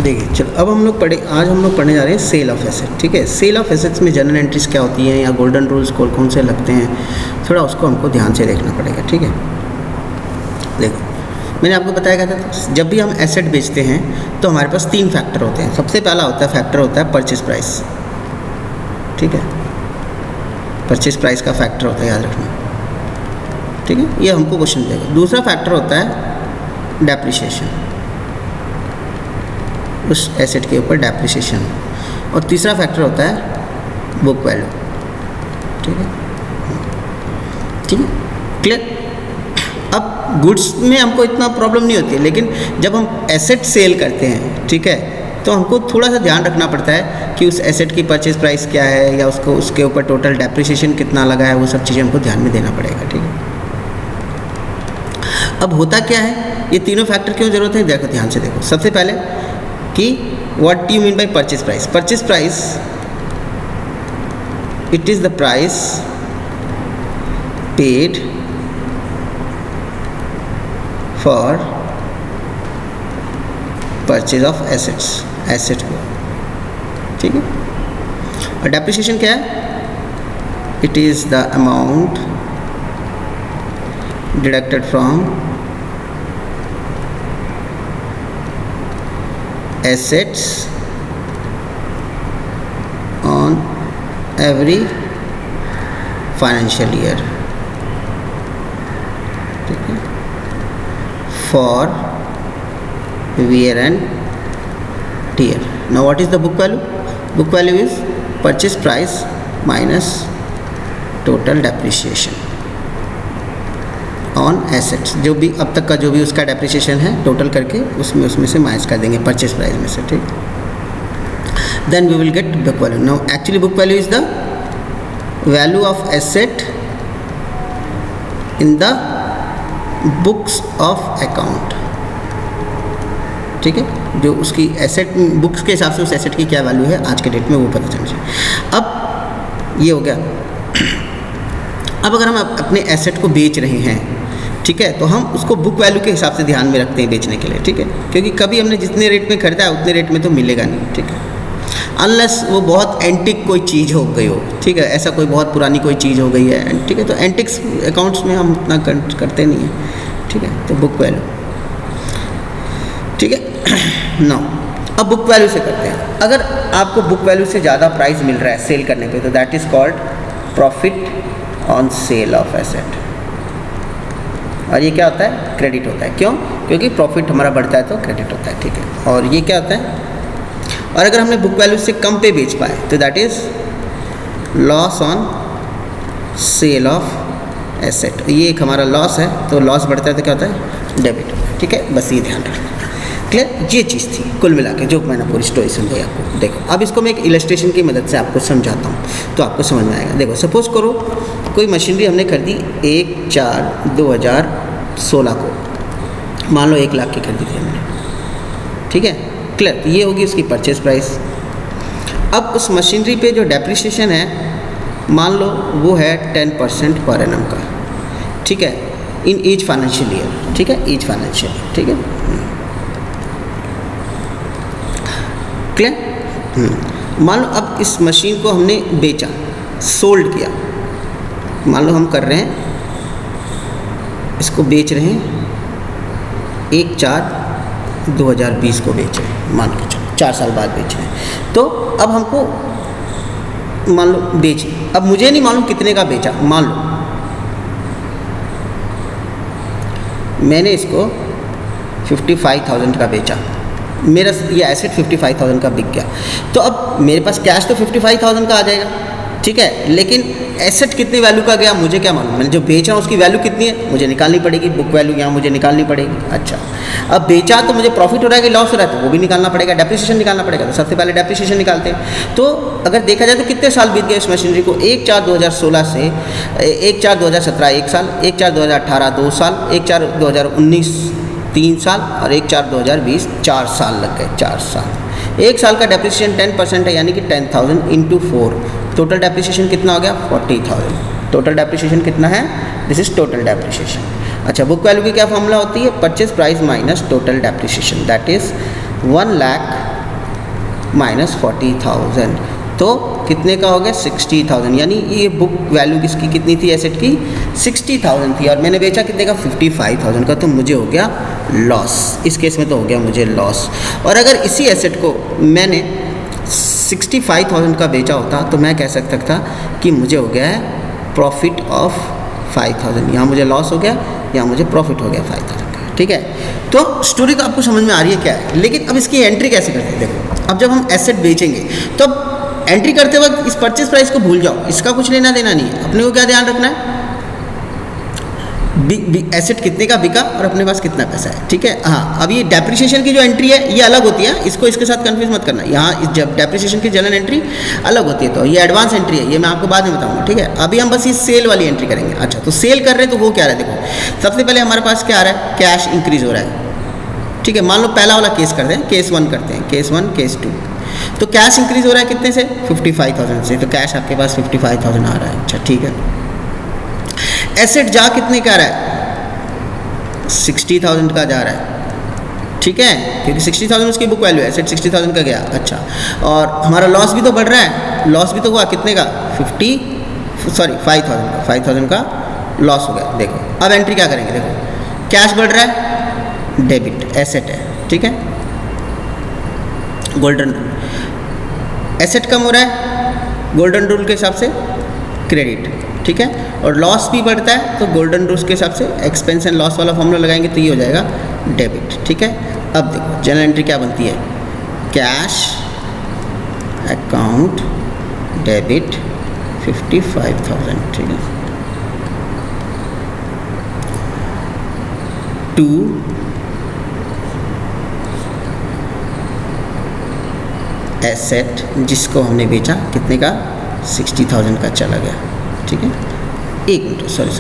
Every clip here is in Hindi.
देखिए चलो अब आज हम लोग पढ़ने जा रहे हैं सेल ऑफ एसेट। ठीक है, सेल ऑफ एसेट्स में जनरल एंट्रीज क्या होती हैं या गोल्डन रूल्स कौन से लगते हैं, थोड़ा उसको हमको ध्यान से देखना पड़ेगा। ठीक है, देखो मैंने आपको बताया था जब भी हम एसेट बेचते हैं तो हमारे पास 3 फैक्टर होते हैं। सबसे पहला फैक्टर होता है परचेज प्राइस। ठीक है, परचेज प्राइस का फैक्टर होता है, याद रखना। ठीक है, ये हमको क्वेश्चन देगा। दूसरा फैक्टर होता है डेप्रिसिएशन, उस एसेट के ऊपर डेप्रिसिएशन। और तीसरा फैक्टर होता है बुक वैल्यू। ठीक है, ठीक है, क्लियर। अब गुड्स में हमको इतना प्रॉब्लम नहीं होती है, लेकिन जब हम एसेट सेल करते हैं, ठीक है, तो हमको थोड़ा सा ध्यान रखना पड़ता है कि उस एसेट की परचेज प्राइस क्या है या उसके ऊपर टोटल डेप्रिसिएशन कितना लगा है, वो सब चीज़ें हमको ध्यान में देना पड़ेगा। ठीक है, अब होता क्या है, ये तीनों फैक्टर क्यों जरूरत है, देखो ध्यान से देखो। सबसे पहले कि what do you mean by purchase price. Purchase price it is the price paid for purchase of asset को। ठीक है, और डेप्रिसिएशन क्या है, it is the amount deducted from assets on every financial year, ठीक है, for wear and tear. Now what is the book value? Book value is purchase price minus total depreciation on assets. जो भी अब तक का जो भी उसका डेप्रिसिएशन है टोटल करके उसमें से माइनस कर देंगे परचेज प्राइस में से। ठीक, then we will get book value. Now actually book value is the value of asset in the books of account. ठीक है, जो उसकी एसेट बुक्स के हिसाब से उस एसेट की क्या वैल्यू है आज के डेट में वो पता चलना चाहिए। अब ये हो गया। अब अगर हम अपने एसेट को बेच रहे हैं, ठीक है, तो हम उसको बुक वैल्यू के हिसाब से ध्यान में रखते हैं बेचने के लिए। ठीक है, क्योंकि कभी हमने जितने रेट में खरीदा है उतने रेट में तो मिलेगा नहीं। ठीक है, अनलेस वो बहुत एंटिक कोई चीज़ हो गई हो। ठीक है, ऐसा कोई बहुत पुरानी कोई चीज़ हो गई है। ठीक है, तो एंटिक्स अकाउंट्स में हम उतना करते नहीं हैं। ठीक है, तो बुक वैल्यू। ठीक है, नो अब बुक वैल्यू से करते हैं। अगर आपको बुक वैल्यू से ज़्यादा प्राइस मिल रहा है सेल करने पे, तो that is called profit on cell of asset. और ये क्या होता है, क्रेडिट होता है। क्यों? क्योंकि प्रॉफिट हमारा बढ़ता है तो क्रेडिट होता है। ठीक है, और ये क्या होता है, और अगर हमने बुक वैल्यू से कम पे बेच पाए तो that is loss on sale of asset. ये एक हमारा लॉस है, तो लॉस बढ़ता है तो क्या होता है, डेबिट होता है। ठीक है, बस ये ध्यान रखना। क्लियर, ये चीज़ थी कुल मिला के जो मैंने पूरी स्टोरी समझाई आपको। देखो अब इसको मैं एक इलस्ट्रेशन की मदद से आपको समझाता हूँ तो आपको समझ में आएगा। देखो सपोज़ करो कोई मशीनरी हमने खरीदी 1/4/2016 को, मान लो 1 लाख की खरीदी थी हमने। ठीक है, क्लियर, तो ये होगी उसकी परचेज प्राइस। अब उस मशीनरी पे जो डेप्रिसिएशन है मान लो वो है 10% पर एनम का। ठीक है, इन ईच फाइनेंशियल ईयर। ठीक है, ईच फाइनेंशियल ईयर। ठीक है, क्लियर। मान लो अब इस मशीन को हमने बेचा, सोल्ड किया। मान लो हम कर रहे हैं, इसको बेच रहे हैं 1/4/2020 को बेच रहे हैं, मान के चलो 4 साल बाद बेच रहे हैं। तो अब हमको मान लो बेची, अब मुझे नहीं मालूम कितने का बेचा। मान लो मैंने इसको 55,000 का बेचा, मेरा ये एसेट 55,000 का बिक गया। तो अब मेरे पास कैश तो 55,000 का आ जाएगा। ठीक है, लेकिन एसेट कितनी वैल्यू का गया मुझे क्या मालूम, मैंने जो बेच रहा हूँ उसकी वैल्यू कितनी है मुझे निकालनी पड़ेगी। बुक वैल्यू यहाँ मुझे निकालनी पड़ेगी। अच्छा, अब बेचा तो मुझे प्रॉफिट हो रहा है कि लॉस हो रहा है, तो वो भी निकालना पड़ेगा, डेप्रिसिएशन निकालना पड़ेगा। तो सबसे पहले डेप्रिसिएशन निकालते हैं। तो अगर देखा जाए तो कितने साल बीत गए इस मशीनरी को, 1/4/2016 से 1/4/2017 1 साल, 1/4/2018 2 साल, 1/4/2019 3 साल और 1/4/2020 4 साल लग गए। 4 साल, 1 साल का डेप्रिसिएशन 10% है, यानी कि 10,000 × 4, टोटल डेप्रिसिएशन कितना हो गया 40,000। टोटल डेप्रिसिएशन कितना है, दिस इज टोटल डेप्रिसिएशन। अच्छा, बुक वैल्यू की क्या फॉर्मूला होती है, purchase price minus total depreciation, that is 1 lakh minus 40,000, तो कितने का हो गया 60,000। यानी ये बुक वैल्यू किसकी कितनी थी एसेट की 60,000 थी और मैंने बेचा कितने का 55,000 का, तो मुझे हो गया लॉस। इस केस में तो हो गया मुझे लॉस। और अगर इसी एसेट को मैंने 65,000 का बेचा होता तो मैं कह सकता था कि मुझे हो गया है प्रॉफिट ऑफ 5,000। यहाँ मुझे लॉस हो गया, यहाँ मुझे प्रॉफिट हो गया 5,000 का। ठीक है, तो स्टोरी तो आपको समझ में आ रही है क्या है, लेकिन अब इसकी एंट्री कैसे करते हैं। देखो अब जब हम एसेट बेचेंगे तो एंट्री करते वक्त इस परचेज प्राइस को भूल जाओ, इसका कुछ लेना देना नहीं है। अपने को क्या ध्यान रखना है, एसेट कितने का बिका और अपने पास कितना पैसा है। ठीक है, हाँ अब ये डेप्रिसिएशन की जो एंट्री है ये अलग होती है, इसको इसके साथ कंफ्यूज मत करना। यहाँ जब डेप्रिसिएशन की जनरल एंट्री अलग होती है, तो ये एडवांस एंट्री है, ये मैं आपको बाद में बताऊंगा। ठीक है, अभी हम बस ये सेल वाली एंट्री करेंगे। अच्छा, तो सेल कर रहे हैं तो वो क्या रहा है, देखो सबसे पहले हमारे पास क्या आ रहा है, कैश इंक्रीज हो रहा है। ठीक है, मान लो पहला वाला केस करते हैं, केस 1 करते हैं, केस 1 केस 2। तो कैश इंक्रीज हो रहा है कितने से 55,000 से, तो कैश आपके पास 55,000 आ रहा है। अच्छा ठीक है, एसेट जा कितने का आ रहा है 60,000 का जा रहा है। ठीक है, क्योंकि 60,000 उसकी बुक वैल्यू है, एसेट 60,000 का गया। अच्छा, और हमारा लॉस भी तो बढ़ रहा है, लॉस भी तो हुआ कितने का 5,000 का लॉस हो गया। देखो अब एंट्री क्या करेंगे, देखो कैश बढ़ रहा है, डेबिट एसेट है। ठीक है, गोल्डन रूल, एसेट कम हो रहा है गोल्डन रूल के हिसाब से क्रेडिट। ठीक है, और लॉस भी बढ़ता है तो गोल्डन रूल्स के हिसाब से एक्सपेंस एंड लॉस वाला फॉर्मूला लगाएंगे तो ये हो जाएगा डेबिट। ठीक है, अब देखो जनरल एंट्री क्या बनती है, कैश अकाउंट डेबिट 55,000। ठीक है, टू एसेट जिसको हमने बेचा कितने का 60,000 का चला गया। ठीक है, एक मिनट सॉरी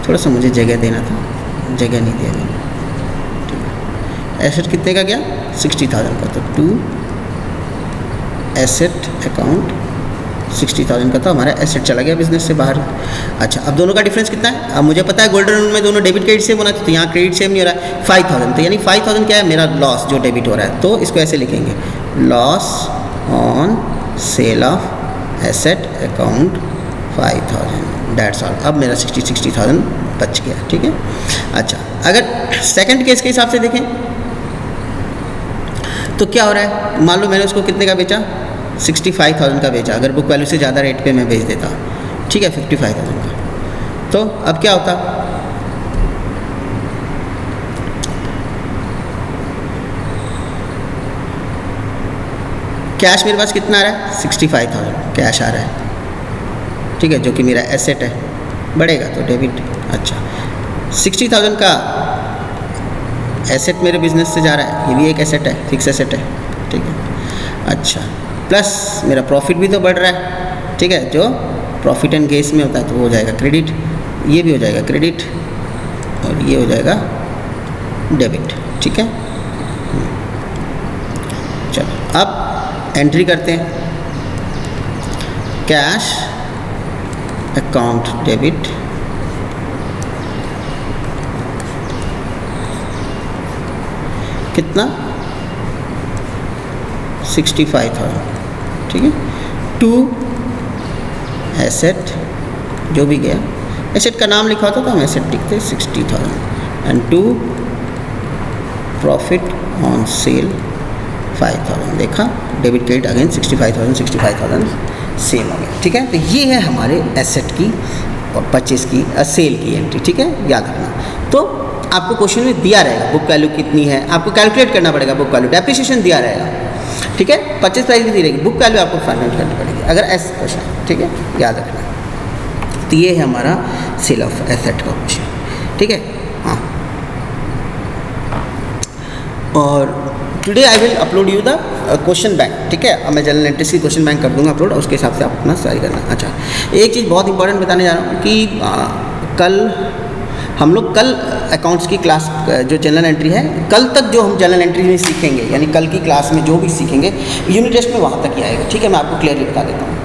थोड़ा सा मुझे जगह देना था, जगह नहीं दिया मैंने। ठीक है, एसेट कितने का गया 60,000 का, तो टू एसेट अकाउंट 60,000 का, तो हमारा एसेट चला गया बिजनेस से बाहर। अच्छा, अब दोनों का डिफरेंस कितना है, अब मुझे पता है गोल्डन रूल में दोनों डेबिट क्रेडिट सेम होना चाहिए, तो यहाँ क्रेडिट सेम नहीं हो रहा है 5,000, तो यानी 5,000 क्या है मेरा लॉस जो डेबिट हो रहा है, तो इसको ऐसे लिखेंगे loss on sale of asset account 5,000, that's all. अब मेरा 60,000 बच गया। ठीक है, अच्छा अगर सेकंड केस के हिसाब से देखें तो क्या हो रहा है, मान लो मैंने उसको कितने का बेचा 65,000 का बेचा, अगर बुक वैल्यू से ज़्यादा रेट पे मैं बेच देता, ठीक है 55,000 का, तो अब क्या होता, कैश मेरे पास कितना आ रहा है 65,000 कैश आ रहा है। ठीक है, जो कि मेरा एसेट है, बढ़ेगा तो डेबिट। अच्छा, 60,000 का एसेट मेरे बिजनेस से जा रहा है, ये भी एक एसेट है, फिक्स एसेट है। ठीक है, अच्छा प्लस मेरा प्रॉफिट भी तो बढ़ रहा है। ठीक है, जो प्रॉफिट एंड गेन्स में होता है तो वो हो जाएगा क्रेडिट, ये भी हो जाएगा क्रेडिट और ये हो जाएगा डेबिट। ठीक है, चलो अब एंट्री करते हैं, कैश अकाउंट डेबिट कितना 65,000। ठीक है, टू एसेट जो भी गया, एसेट का नाम लिखा होता तो हम एसेट लिखते 60,000 and to profit on sale 5,000। देखा डेबिट क्रेडिट अगेन 65,000 सेम हो गया। ठीक है, तो ये है हमारे एसेट की और परचेज की सेल की एंट्री। ठीक है, याद रखना। तो आपको क्वेश्चन में दिया रहेगा बुक वैल्यू कितनी है, आपको कैलकुलेट करना पड़ेगा बुक वैल्यू, डेप्रिसिएशन दिया रहेगा। ठीक है, परचेज प्राइस भी दी रहेगी, बुक वैल्यू आपको फाइंड आउट करनी पड़ेगी अगर ऐसा क्वेश्चन। ठीक है, याद रखना। तो ये है हमारा सेल ऑफ एसेट का क्वेश्चन। ठीक है, हाँ, और today I will upload you the question bank. ठीक है, अब मैं जनरल एंट्रीज की क्वेश्चन बैंक कर दूंगा अपलोड, और उसके हिसाब से आप अपना तैयारी करना। अच्छा, एक चीज़ बहुत इंपॉर्टेंट बताने जा रहा हूँ कि कल हम लोग कल अकाउंट्स की क्लास जो जनरल एंट्री है, कल तक जो हम जनरल एंट्री में सीखेंगे, यानी कल की क्लास में जो भी सीखेंगे यूनिट टेस्ट में वहाँ तक ही आएगा। ठीक है, मैं आपको क्लियरली बता देता हूँ।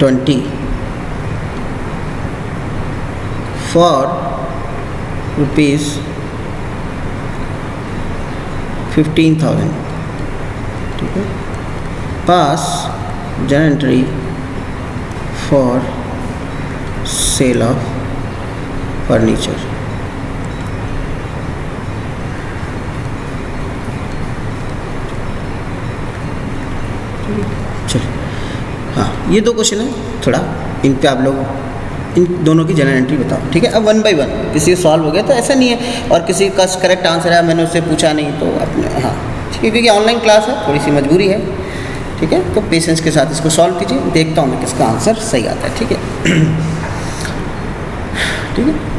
20 फॉर रुपीज़ 15,000, ठीक है। पास journal entry for sale of furniture. चलिए, हाँ ये 2 क्वेश्चन है, थोड़ा इन पे आप लोग इन दोनों की जनरल एंट्री बताओ, ठीक है। अब 1 बाय 1 किसी सॉल्व हो गया तो ऐसा नहीं है, और किसी का करेक्ट आंसर है मैंने उससे पूछा नहीं तो अपने, हाँ ठीक है, क्योंकि ऑनलाइन क्लास है, थोड़ी सी मजबूरी है, ठीक है। तो पेशेंस के साथ इसको सॉल्व कीजिए, देखता हूँ मैं किसका आंसर सही आता है, ठीक है। ठीक है।